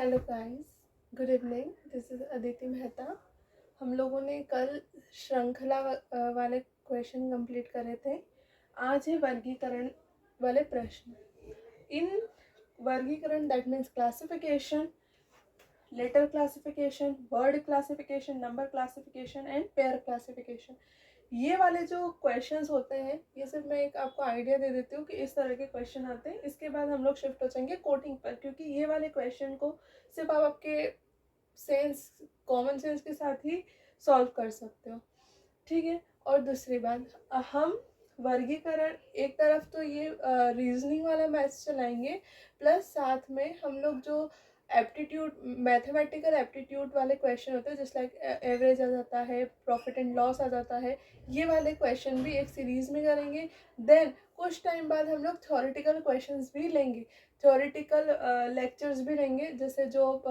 Hello guys, good evening. This is Aditi Mehta. हम लोगों ने कल श्रृंखला वाले क्वेश्चन कंप्लीट करे थे। आज है वर्गीकरण वाले प्रश्न। इन वर्गीकरण that means classification, letter classification, word classification, number classification and pair classification, ये वाले जो क्वेश्चंस होते हैं, ये सिर्फ मैं एक आपको आइडिया दे देती हूँ कि इस तरह के क्वेश्चन आते हैं। इसके बाद हम लोग शिफ्ट हो जाएंगे कोडिंग पर, क्योंकि ये वाले क्वेश्चन को सिर्फ आप आपके सेंस, कॉमन सेंस के साथ ही सॉल्व कर सकते हो, ठीक है। और दूसरी बात, हम वर्गीकरण एक तरफ तो ये रीजनिंग वाला मैथ्स चलाएंगे, प्लस साथ में हम लोग जो एप्टीट्यूड, मैथमेटिकल एप्टीट्यूड वाले क्वेश्चन होते हैं, जस्ट लाइक एवरेज आ जाता है, प्रॉफिट एंड लॉस आ जाता है, ये वाले क्वेश्चन भी एक सीरीज में करेंगे। देन कुछ टाइम बाद हम लोग थ्योरेटिकल क्वेश्चंस भी लेंगे, थ्योरेटिकल लेक्चर्स भी लेंगे, जैसे जो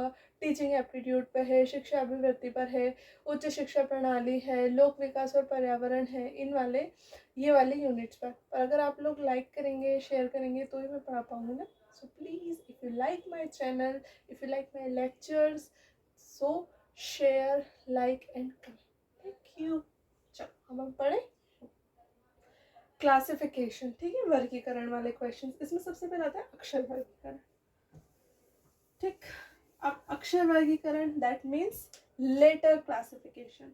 टीचिंग एप्टीट्यूड पे है, शिक्षा अभिवृत्ति पर है, उच्च शिक्षा प्रणाली है, लोक विकास और पर्यावरण है, इन वाले ये वाले यूनिट्स पर अगर आप लोग लाइक करेंगे, शेयर करेंगे, तो ही मैं पढ़ा पाऊंगी ना। So please, if you like my channel, if you like my lectures, so share, like and comment. Thank you. चलो हम पढ़े क्लासिफिकेशन, ठीक है, वर्गीकरण वाले क्वेश्चन। इसमें सबसे पहले आता है अक्षर वर्गीकरण, ठीक। अब अक्षर वर्गीकरण दैट मीन्स लेटर क्लासिफिकेशन।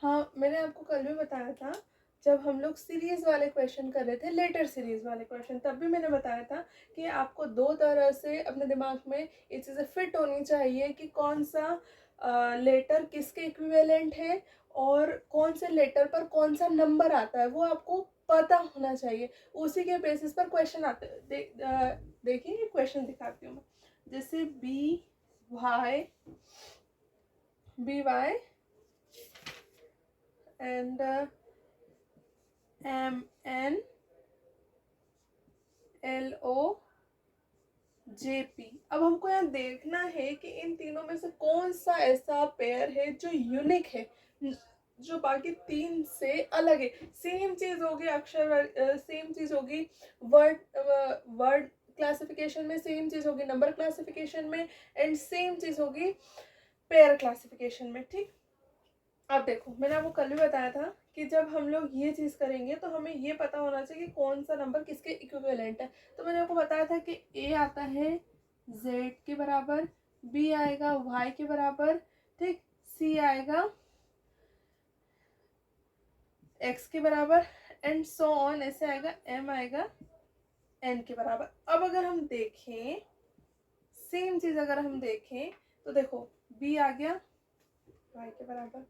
हाँ, मैंने आपको कल भी बताया था, जब हम लोग सीरीज वाले क्वेश्चन कर रहे थे, लेटर सीरीज वाले क्वेश्चन, तब भी मैंने बताया था कि आपको दो तरह से अपने दिमाग में ये चीज़ें फिट होनी चाहिए कि कौन सा लेटर किसके इक्विवेलेंट है और कौन से लेटर पर कौन सा नंबर आता है, वो आपको पता होना चाहिए। उसी के बेसिस पर क्वेश्चन आते हैं। देखिए क्वेश्चन दिखाती हूँ मैं, जैसे B Y and MN LO JP। अब हमको यहाँ देखना है कि इन तीनों में से कौन सा ऐसा पेयर है जो यूनिक है, जो बाकी तीन से अलग है। सेम चीज होगी अक्षर, सेम चीज होगी वर्ड क्लासिफिकेशन में, सेम चीज होगी नंबर क्लासिफिकेशन में, एंड सेम चीज होगी पेयर क्लासिफिकेशन में, ठीक। अब देखो, मैंने आपको कल भी बताया था कि जब हम लोग ये चीज़ करेंगे तो हमें ये पता होना चाहिए कि कौन सा नंबर किसके इक्विवेलेंट है। तो मैंने आपको बताया था कि A आता है Z के बराबर, B आएगा Y के बराबर, ठीक, C आएगा X के बराबर, एंड सो ऑन, ऐसे आएगा, M आएगा N के बराबर। अब अगर हम देखें सेम चीज़, अगर हम देखें तो देखो B आ गया Y के बराबर,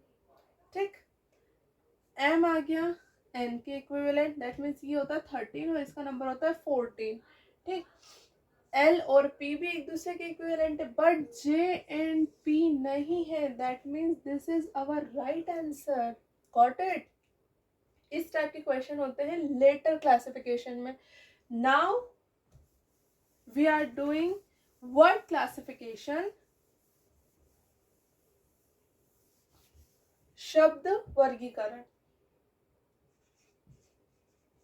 ठीक, M आ गया N के इक्विवेलेंट, दैट मीन्स ये होता है 13 और इसका नंबर होता है 14, ठीक। L और P भी एक दूसरे के इक्विवेलेंट है, बट J एंड P नहीं है, that means this is our right answer. Got it. इस टाइप के क्वेश्चन होते हैं लेटर क्लासिफिकेशन में। Now we are doing word classification, शब्द वर्गीकरण,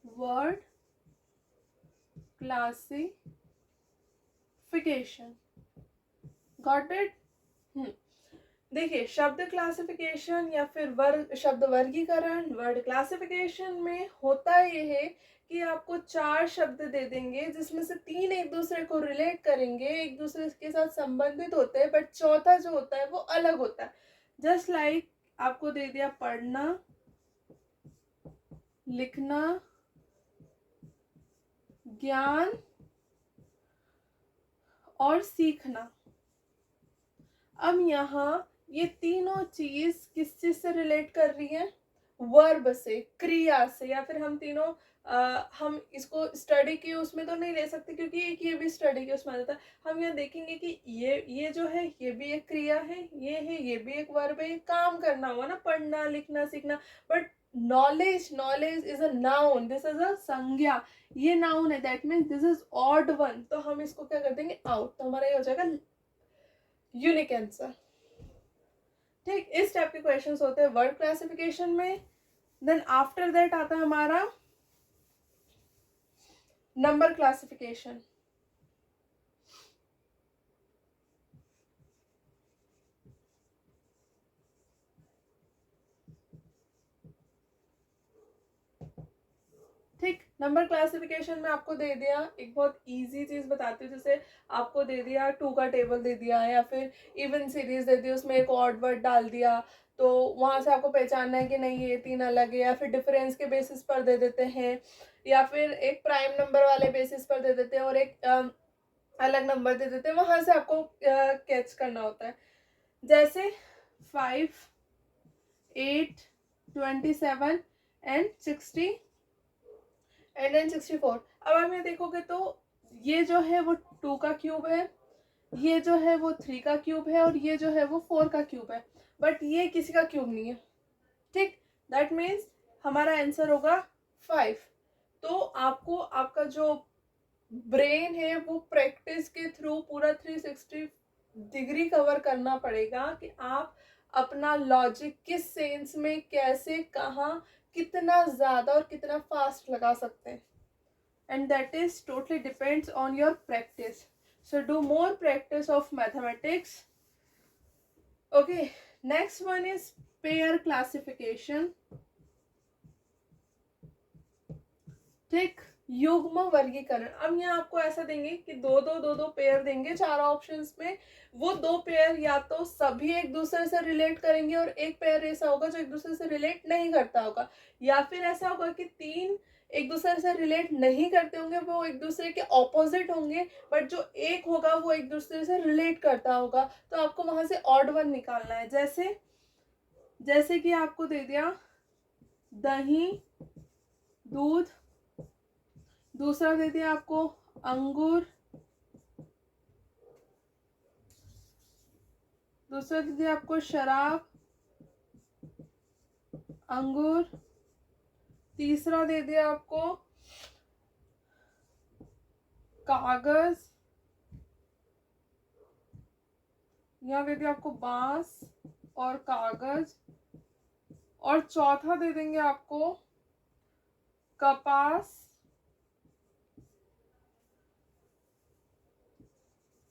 वर्ड क्लासिफिकेशन। Got it. देखिए, शब्द क्लासिफिकेशन या फिर वर्ग, शब्द वर्गीकरण, वर्ड क्लासिफिकेशन में होता ये है कि आपको 4 शब्द दे देंगे, जिसमें से 3 एक दूसरे को रिलेट करेंगे, एक दूसरे के साथ संबंधित होते हैं, बट चौथा जो होता है वो अलग होता है। जस्ट लाइक आपको दे दिया पढ़ना, लिखना, ज्ञान और सीखना। अब यहाँ ये तीनों चीज किस चीज से रिलेट कर रही है? वर्ब से, क्रिया से। या फिर हम तीनों हम इसको स्टडी के उसमें तो नहीं ले सकते, क्योंकि एक ये भी स्टडी के उसमें आ जाता है। हम यहाँ देखेंगे कि ये जो है ये भी एक क्रिया है, ये है ये भी एक वर्ब है, काम करना हुआ ना, पढ़ना, लिखना, सीखना। But knowledge is a noun, this is a संज्ञा, ये नाउन है, that means this is odd one. तो हम इसको क्या कर देंगे? आउट। तो हमारा ये हो जाएगा यूनिक आंसर, ठीक। इस टाइप के क्वेश्चंस होते हैं वर्ड क्लासिफिकेशन में, देन आफ्टर दैट आता है हमारा नंबर क्लासिफिकेशन। ठीक, नंबर क्लासिफिकेशन में आपको दे दिया, एक बहुत इजी चीज बताती हूँ, जैसे आपको दे दिया 2 का टेबल दे दिया या फिर इवन सीरीज दे दी, उसमें एक ऑड वर्ड डाल दिया, तो वहां से आपको पहचानना है कि नहीं ये 3 अलग है, या फिर डिफरेंस के बेसिस पर दे देते हैं, या फिर एक प्राइम नंबर वाले बेसिस पर दे देते हैं और एक अलग नंबर दे देते हैं, वहां से आपको कैच करना होता है। जैसे 5, 8, 27 एंड 60 एंड देन 64। अब आप ये देखोगे तो ये जो है वो 2 का क्यूब है, ये जो है वो 3 का क्यूब है, और ये जो है वो 4 का क्यूब है, बट ये किसी का क्यूब नहीं है। ठीक, दैट मीन्स हमारा आंसर होगा 5। तो आपको आपका जो ब्रेन है वो प्रैक्टिस के थ्रू पूरा 360 डिग्री कवर करना पड़ेगा कि आप अपना लॉजिक किस सेंस में, कैसे, कहाँ, कितना ज़्यादा और कितना फास्ट लगा सकते हैं। And that is totally depends on your practice. So do more practice of mathematics. Okay, next one is pair classification. ठीक, युग्म वर्गीकरण। अब यहाँ आपको ऐसा देंगे कि दो पेयर देंगे 4 ऑप्शंस में, वो 2 पेयर या तो सभी एक दूसरे से रिलेट करेंगे और एक पेयर ऐसा होगा जो एक दूसरे से रिलेट नहीं करता होगा, या फिर ऐसा होगा कि 3 एक दूसरे से रिलेट नहीं करते होंगे, वो एक दूसरे के ऑपोजिट होंगे, बट जो एक होगा वो एक दूसरे से रिलेट करता होगा, तो आपको वहां से ऑड वन निकालना है। जैसे कि आपको दे दिया दही, दूध, दूसरा दे दिया आपको अंगूर, दूसरा दे दिया आपको शराब, अंगूर, तीसरा दे दिया आपको कागज, यहाँ दे दिया आपको बांस और कागज, और चौथा दे देंगे आपको कपास,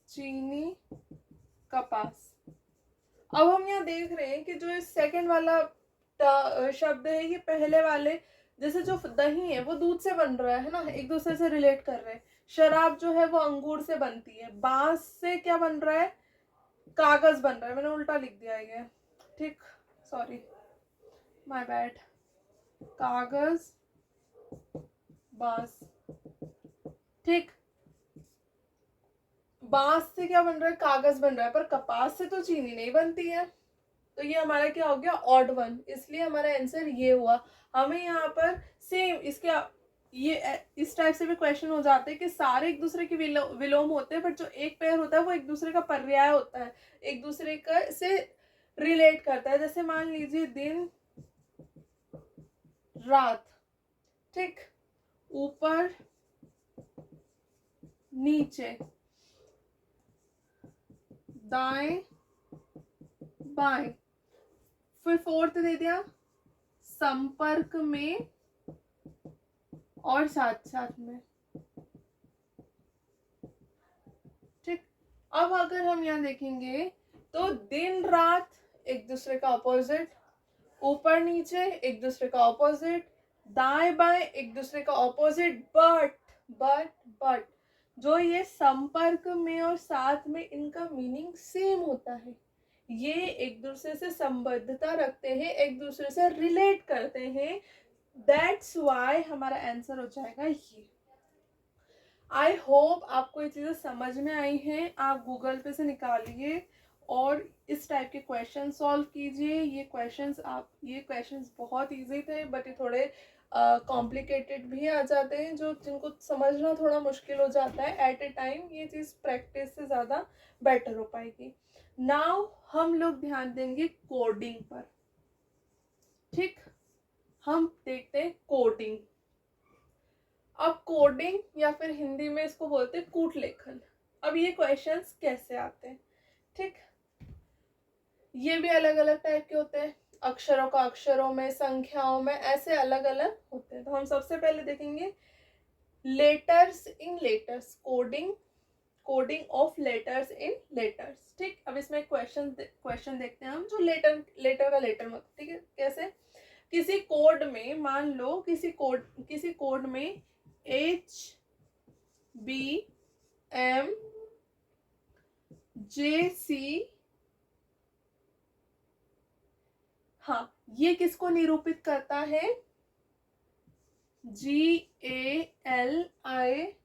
चीनी, कपास। अब हम यहाँ देख रहे हैं कि जो इस सेकंड वाला शब्द है, ये पहले वाले, जैसे जो दही है वो दूध से बन रहा है ना, एक दूसरे से रिलेट कर रहे हैं। शराब जो है वो अंगूर से बनती है। बांस से क्या बन रहा है? कागज बन रहा है। मैंने उल्टा लिख दिया है, ठीक, सॉरी, माय बैड। कागज, बांस, ठीक, बांस से क्या बन रहा है? कागज बन रहा है, पर कपास से तो चीनी नहीं बनती है, तो ये हमारा क्या हो गया? Odd one. इसलिए हमारा आंसर ये हुआ। हमें यहाँ पर सेम इसके ये इस टाइप से भी क्वेश्चन हो जाते हैं कि सारे एक दूसरे के विलोम होते हैं, बट जो एक पेयर होता है वो एक दूसरे का पर्याय होता है, एक दूसरे का से रिलेट करता है। जैसे मान लीजिए दिन, रात, ठीक, ऊपर, नीचे, दाएं, बाएं, फिर फोर्थ दे दिया संपर्क में और साथ साथ में, ठीक। अब अगर हम यहाँ देखेंगे तो दिन रात एक दूसरे का ऑपोजिट, ऊपर नीचे एक दूसरे का ऑपोजिट, दाएं बाएं एक दूसरे का ऑपोजिट, बट जो ये संपर्क में और साथ में, इनका मीनिंग सेम होता है। ये एक दूसरे से संबद्धता रखते हैं, एक दूसरे से रिलेट करते हैं। दैट्स वाई हमारा आंसर हो जाएगा ये। आई होप आपको ये चीज़ें समझ में आई हैं। आप गूगल पे से निकालिए और इस टाइप के क्वेश्चन सॉल्व कीजिए। ये क्वेश्चंस बहुत इजी थे, बट ये थोड़े कॉम्प्लिकेटेड भी आ जाते हैं, जो जिनको समझना थोड़ा मुश्किल हो जाता है एट ए टाइम। ये चीज़ प्रैक्टिस से ज़्यादा बेटर हो पाएगी। नाउ हम लोग ध्यान देंगे कोडिंग पर, ठीक। हम देखते हैं कोडिंग। अब कोडिंग, या फिर हिंदी में इसको बोलते हैं कूट लेखन। अब ये क्वेश्चंस कैसे आते हैं, ठीक। ये भी अलग अलग टाइप के होते हैं। अक्षरों का अक्षरों में, संख्याओं में, ऐसे अलग अलग होते हैं। तो हम सबसे पहले देखेंगे letters in letters, coding of letters in letters. ठीक, अब इसमें क्वेश्चन देखते हैं हम, जो लेटर का लेटर मतलब। ठीक है, कैसे? किसी कोड में, मान लो किसी कोड में HBMJC, हाँ, ये किसको निरूपित करता है? GALIB।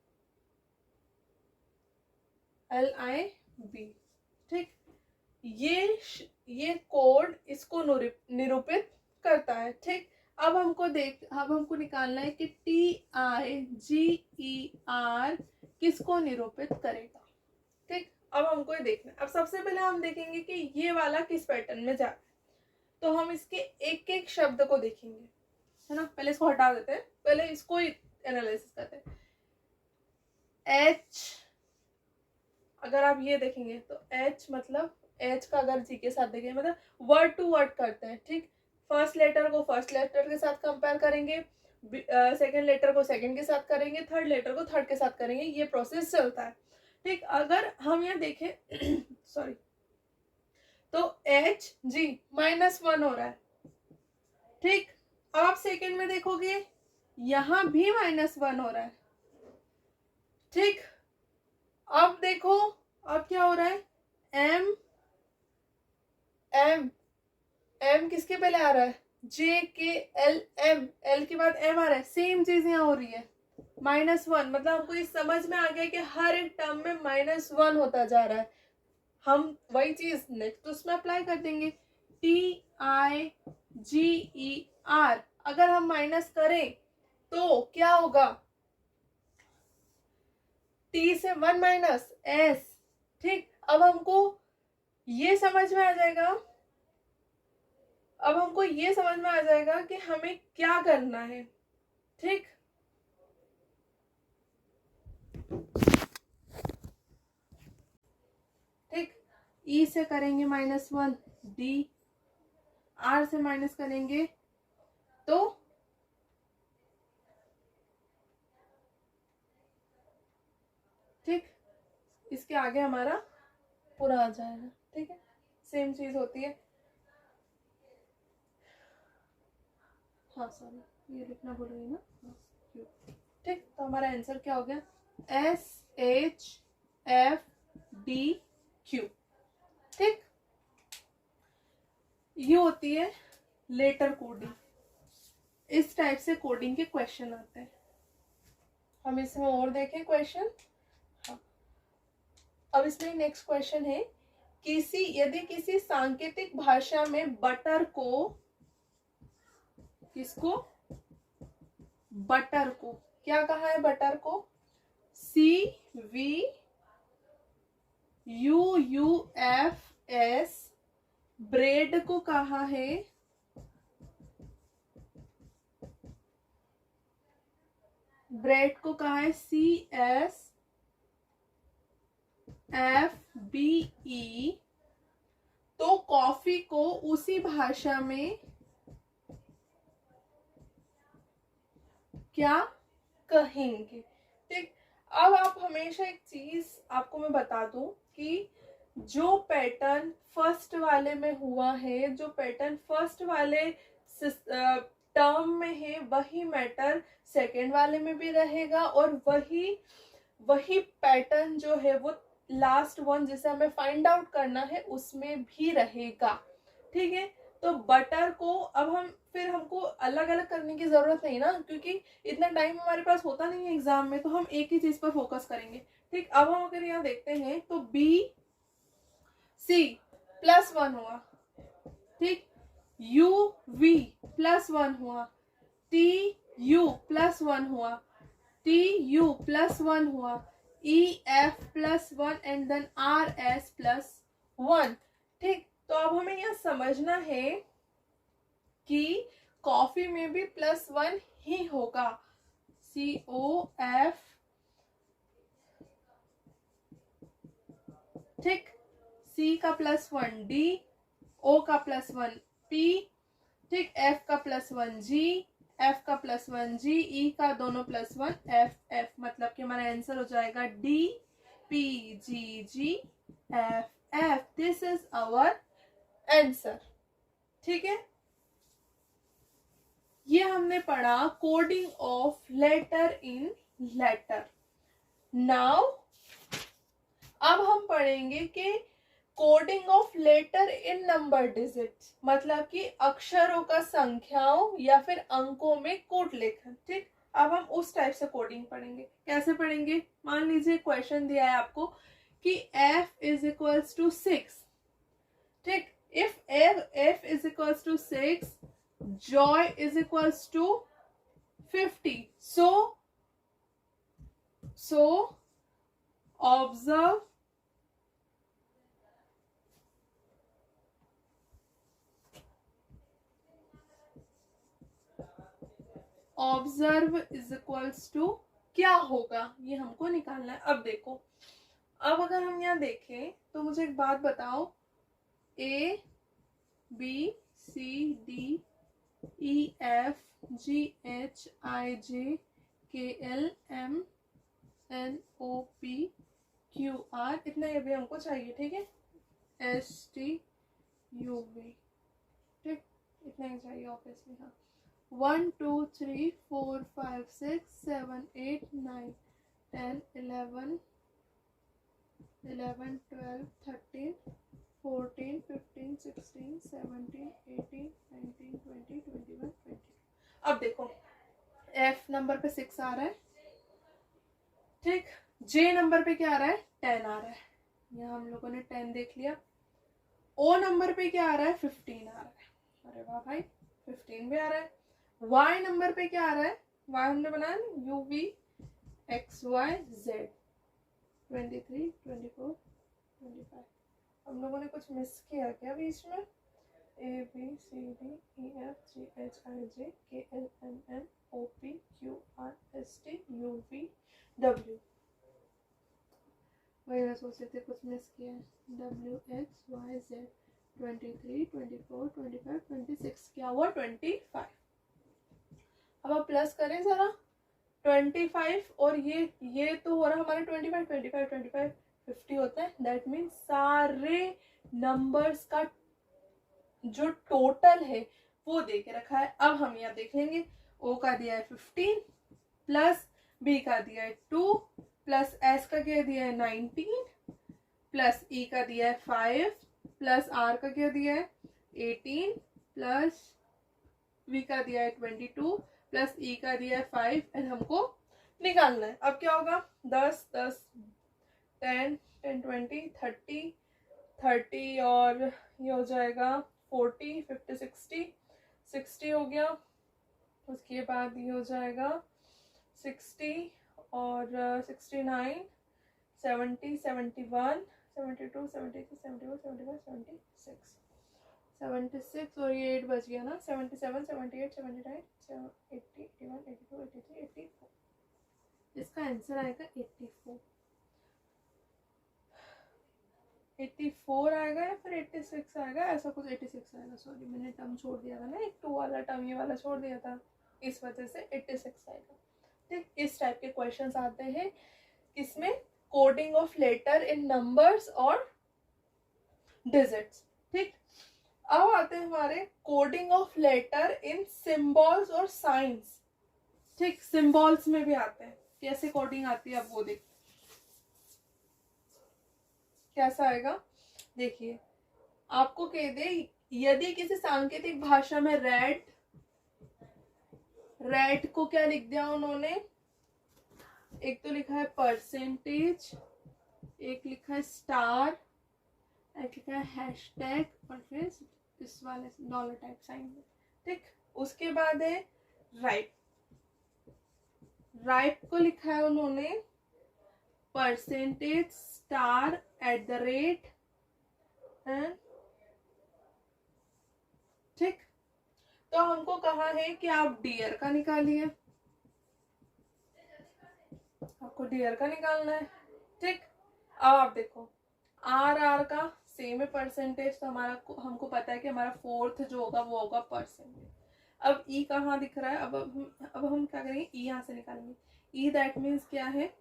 ठीक, ये कोड इसको निरूपित करता है। ठीक, अब हमको निकालना है कि TIGER किसको निरूपित करेगा। ठीक, अब हमको ये देखना है। अब सबसे पहले हम देखेंगे कि ये वाला किस पैटर्न में जा रहा है, तो हम इसके एक एक शब्द को देखेंगे, है ना। पहले इसको हटा देते हैं, पहले इसको ही एनालिसिस करते हैं। H, अगर आप ये देखेंगे तो H मतलब H का अगर जी के साथ देखेंगे मतलब वर्ड टू वर्ड करते हैं। ठीक, फर्स्ट लेटर को फर्स्ट लेटर के साथ कंपेयर करेंगे, सेकंड लेटर को सेकंड के साथ करेंगे, थर्ड लेटर को थर्ड के साथ करेंगे, ये प्रोसेस चलता है। ठीक, अगर हम यहाँ देखें सॉरी, तो HG -1 हो रहा है। ठीक, अब आप सेकंड में देखोगे यहां भी -1 हो रहा है। ठीक, अब देखो अब क्या हो रहा है, M किसके पहले आ रहा है? JKLM, L के बाद M आ रहा है। सेम चीज यहाँ हो रही है, -1, मतलब हमको ये समझ में आ गया कि हर एक टर्म में -1 होता जा रहा है। हम वही चीज नेक्स्ट उसमें अप्लाई कर देंगे। TIGER, अगर हम माइनस करें तो क्या होगा? T से 1 माइनस S। ठीक, अब हमको ये समझ में आ जाएगा कि हमें क्या करना है। ठीक, ठीक, E से करेंगे -1, D, R से माइनस करेंगे तो ठीक, इसके आगे हमारा पूरा आ जाएगा। ठीक है, सेम चीज होती है। हाँ सॉरी, ये लिखना भूल गई ना। ठीक, तो हमारा आंसर क्या हो गया? SHFDQ। ठीक, ये होती है लेटर कोडिंग। इस टाइप से कोडिंग के क्वेश्चन आते हैं। हम इसमें और देखें क्वेश्चन। हाँ, अब इसमें नेक्स्ट क्वेश्चन है, यदि किसी सांकेतिक भाषा में बटर को क्या कहा है? बटर को CVUUFS, ब्रेड को कहा है CSFBE, तो कॉफी को उसी भाषा में क्या कहेंगे? ठीक, अब आप हमेशा एक चीज आपको मैं बता दूं कि जो पैटर्न फर्स्ट वाले में हुआ है, जो पैटर्न फर्स्ट वाले टर्म में है, वही मैटर सेकेंड वाले में भी रहेगा, और वही पैटर्न जो है वो लास्ट वन जिसे हमें फाइंड आउट करना है उसमें भी रहेगा। ठीक है, तो बटर को अब हमको अलग अलग करने की जरूरत नहीं ना, क्योंकि इतना टाइम हमारे पास होता नहीं है एग्जाम में, तो हम एक ही चीज पर फोकस करेंगे। ठीक, अब हम अगर यहाँ देखते हैं तो BC +1 हुआ। ठीक, UV +1 हुआ, TU +1 हुआ, TU +1 हुआ, EF +1 एंड देन RS +1। ठीक, तो अब हमें यह समझना है कि कॉफी में भी +1 ही होगा। COF, ठीक, C का +1 D, O का +1 P, ठीक, एफ का +1 जी, एफ का +1 जी, ई का दोनों +1 एफ एफ, मतलब कि हमारा आंसर हो जाएगा D P G G F F. This is our answer. ठीक है, ये हमने पढ़ा coding of letter in letter. Now अब हम पढ़ेंगे कि coding of letter in number digits, मतलब कि अक्षरों का संख्याओं या फिर अंकों में कूट लेखन। ठीक, अब हम उस टाइप से कोडिंग पढ़ेंगे। कैसे पढ़ेंगे? मान लीजिए क्वेश्चन दिया है आपको कि f इज इक्वल्स टू 6। ठीक, if f is equals to 6, joy is equals to 50. So observe is equals to क्या होगा, ये हमको निकालना है। अब देखो, अब अगर हम यहाँ देखें तो मुझे एक बात बताओ, A B C D E F G H I J K L M N O P Q R, इतना ये भी हमको चाहिए। ठीक है, S T U V, ठीक, इतना ही चाहिए ऑब्वियसली। हाँ, 1 2 3 4 5 6 7 8 9 10 11 12 13 14 15 16 17 18 19 20 21 22। अब देखो, F नंबर पे 6 आ रहा है। ठीक, J नंबर पे क्या आ रहा है? 10 आ रहा है। यहाँ हम लोगों ने 10 देख लिया। O नंबर पे क्या आ रहा है? 15 आ रहा है। अरे वाह भाई, 15 भी आ रहा है। Y नंबर पे क्या आ रहा है? Y हमने बनाया ना, U V X Y Z, 23 24 25। हम लोगों ने कुछ मिस किया क्या बीच में? A B C D E F G H I J K L M N O P Q R S T U V W, वही मैं सोच रही थी कुछ मिस किया है। W X Y Z, 23 24 25 26, क्या हुआ? 25। अब आप प्लस करें जरा, 25 और ये तो हो रहा हमारा 25 25 25 50 होता है। दैट मीन्स सारे नंबर्स का जो टोटल है वो दे के रखा है। अब हम यहाँ देख लेंगे, O का दिया है 15 प्लस B का दिया है 2 प्लस S का क्या दिया है 19 प्लस E का दिया है 5 प्लस R का क्या दिया है 18 प्लस V का दिया है 22 प्लस E का दिया है 5 एंड हमको निकालना है। अब क्या होगा? 10 10 10 10 20 30 30 और ये हो जाएगा 40 50 60 60 हो गया। उसके बाद ये हो जाएगा 60 और 69 70 71 72 73 74 75 76 76 और ये 8 बच गया ना, 77 78 79 80 81 82 83 84। इसका आंसर आएगा 84। 84 आएगा या फिर 86 आएगा, ऐसा कुछ 86 आएगा। सॉरी, मैंने टर्म छोड़ दिया था ना, एक 2 वाला टर्म ये वाला छोड़ दिया था, इस वजह से 86 आएगा। ठीक, इस टाइप के क्वेश्चंस आते हैं इसमें, coding of letter in numbers और डिजिट्स। ठीक, अब आते हैं हमारे coding of letter in symbols और साइंस। ठीक, सिंबल्स में भी आते हैं, कैसे कोडिंग आती है अब वो देखिए कैसा आएगा। देखिए, आपको कह दे यदि किसी सांकेतिक भाषा में रेड को क्या लिख दिया उन्होंने, एक तो लिखा है परसेंटेज, एक लिखा है स्टार, एक लिखा है हैशटैग और फिर इस वाले डॉलर टाइप साइन में। ठीक, उसके बाद है राइप को लिखा है उन्होंने परसेंटेज स्टार @ एंड। ठीक, तो हमको कहा है कि आप डियर का निकालिए, आपको डियर का निकालना है। ठीक, अब आप देखो, आर का सेम है परसेंटेज, तो हमको पता है कि हमारा फोर्थ जो होगा वो होगा परसेंटेज। अब ई कहाँ दिख रहा है, अब हम क्या करेंगे, ई यहाँ से निकालेंगे। ई दैट मीन्स क्या है,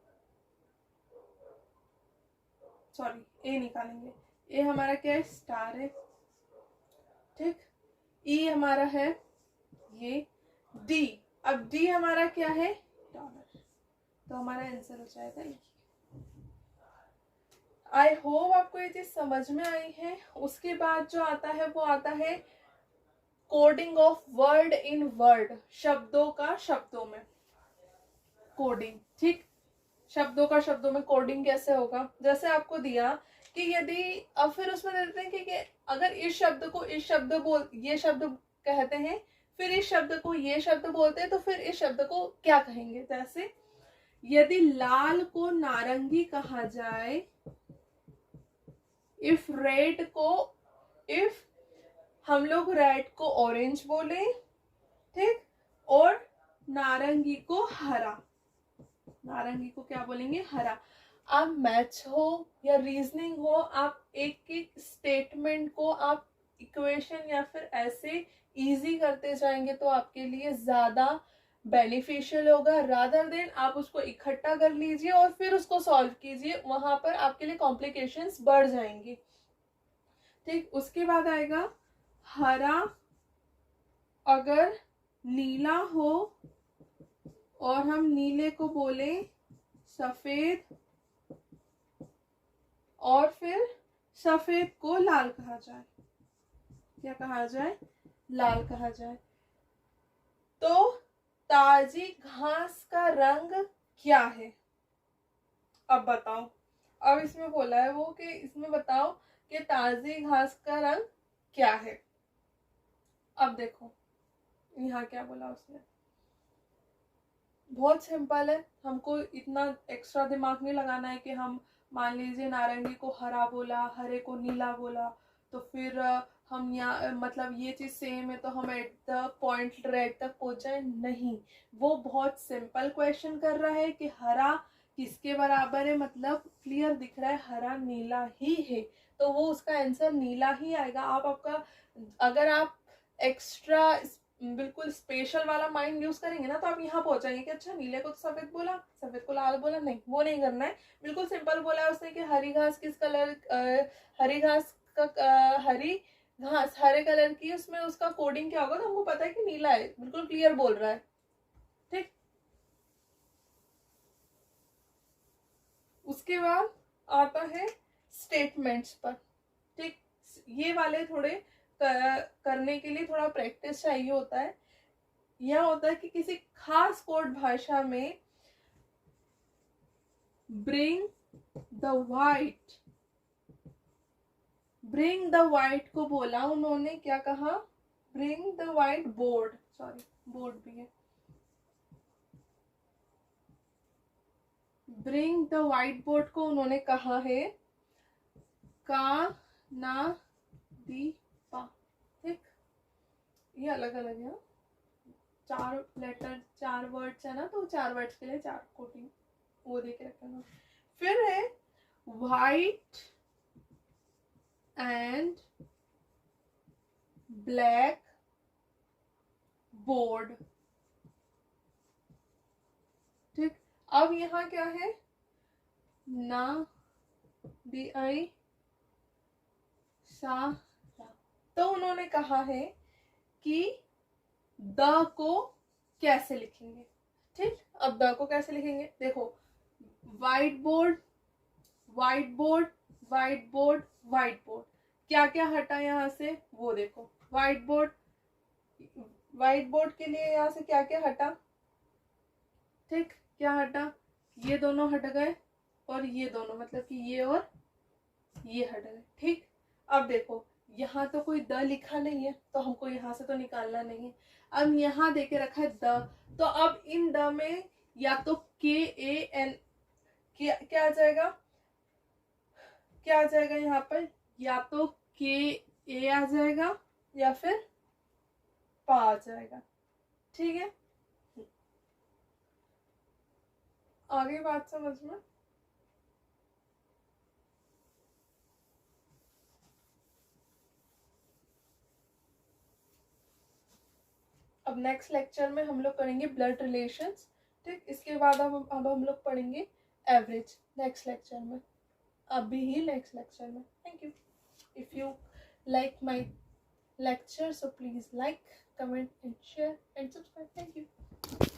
सॉरी ए निकालेंगे। ए हमारा क्या है, स्टार है, ठीक। ई हमारा है ये डी, अब डी हमारा क्या है, डॉलर, तो हमारा आंसर हो जाएगा ई। आई होप आपको ये चीज समझ में आई है। उसके बाद जो आता है वो आता है coding of word in word, शब्दों का शब्दों में कोडिंग, ठीक। शब्दों का शब्दों में कोडिंग कैसे होगा, जैसे आपको दिया कि यदि, अब फिर उसमें देते हैं कि अगर इस शब्द को इस शब्द बोल, ये शब्द कहते हैं, फिर इस शब्द को ये शब्द बोलते हैं, तो फिर इस शब्द को क्या कहेंगे। जैसे यदि लाल को नारंगी कहा जाए, इफ रेड को, इफ हम लोग रेड को ऑरेंज बोले, ठीक, और नारंगी को हरा, नारंगी को क्या बोलेंगे, हरा। आप मैथ्स हो या रीजनिंग हो, आप एक एक स्टेटमेंट को आप इक्वेशन या फिर ऐसे इजी करते जाएंगे तो आपके लिए ज्यादा बेनिफिशियल होगा, रादर देन आप उसको इकट्ठा कर लीजिए और फिर उसको सॉल्व कीजिए, वहां पर आपके लिए कॉम्प्लिकेशंस बढ़ जाएंगी, ठीक। उसके बाद आएगा हरा अगर नीला हो और हम नीले को बोले सफेद, और फिर सफेद को लाल कहा जाए, क्या कहा जाए, लाल कहा जाए, तो ताजी घास का रंग क्या है। अब बताओ, अब इसमें बोला है वो कि इसमें बताओ कि ताजी घास का रंग क्या है। अब देखो यहाँ क्या बोला उसने, बहुत सिंपल है, हमको इतना एक्स्ट्रा दिमाग नहीं लगाना है कि हम मान लीजिए नारंगी को हरा बोला, हरे को नीला बोला, तो फिर हम यहाँ मतलब ये चीज सेम है तो हम एट द पॉइंट रेड तक पहुंच जाए, नहीं। वो बहुत सिंपल क्वेश्चन कर रहा है कि हरा किसके बराबर है, मतलब क्लियर दिख रहा है हरा नीला ही है, तो वो उसका आंसर नीला ही आएगा। आप आपका अगर आप एक्स्ट्रा बिल्कुल स्पेशल वाला माइंड यूज करेंगे ना, तो आप यहाँ पहुंचाएंगे कि अच्छा नीले को तो सफेद बोला, सफेद को लाल बोला, नहीं वो नहीं करना है। बिल्कुल सिंपल बोला है उसने कि हरी घास किस कलर, हरी घास का हरी घास हरे कलर की, उसमें उसका कोडिंग क्या होगा, तो हमको पता है कि नीला है, बिल्कुल क्लियर बोल रहा है, ठीक। उसके बाद आता है स्टेटमेंट्स पर, ठीक। ये वाले थोड़े करने के लिए थोड़ा प्रैक्टिस चाहिए होता है। यह होता है कि किसी खास कोड भाषा में ब्रिंग द वाइट को बोला उन्होंने, क्या कहा, bring the white board, sorry board भी है, ब्रिंग द वाइट बोर्ड को उन्होंने कहा है का ना दीपा, ठीक। ये अलग अलग है, चार लेटर चार वर्ड्स है ना, तो चार वर्ड्स के लिए चार कोटिंग वो दे के रखना। फिर है व्हाइट एंड ब्लैक बोर्ड, ठीक। अब यहाँ क्या है, ना डी आई सा, तो उन्होंने कहा है कि द को कैसे लिखेंगे, ठीक। अब द को कैसे लिखेंगे, देखो white board white board white board white board, क्या क्या हटा यहाँ से वो देखो, व्हाइट बोर्ड के लिए यहाँ से क्या क्या हटा, ठीक। क्या हटा, ये दोनों हट गए और ये दोनों, मतलब कि ये और ये हट गए, ठीक। अब देखो यहाँ तो कोई द लिखा नहीं है, तो हमको यहाँ से तो निकालना नहीं है। अब यहाँ देके रखा है द, तो अब इन द में या तो के ए एन, क्या आ जाएगा, क्या आ जाएगा यहाँ पर, या तो के ए आ जाएगा या फिर पा आ जाएगा, ठीक है। आगे बात समझ में, अब नेक्स्ट लेक्चर में हम लोग करेंगे ब्लड रिलेशंस, ठीक। इसके बाद अब हम लोग पढ़ेंगे एवरेज नेक्स्ट लेक्चर में, अभी ही नेक्स्ट लेक्चर में। Thank you. If you like my lecture, so please like, comment and share and subscribe. Thank you.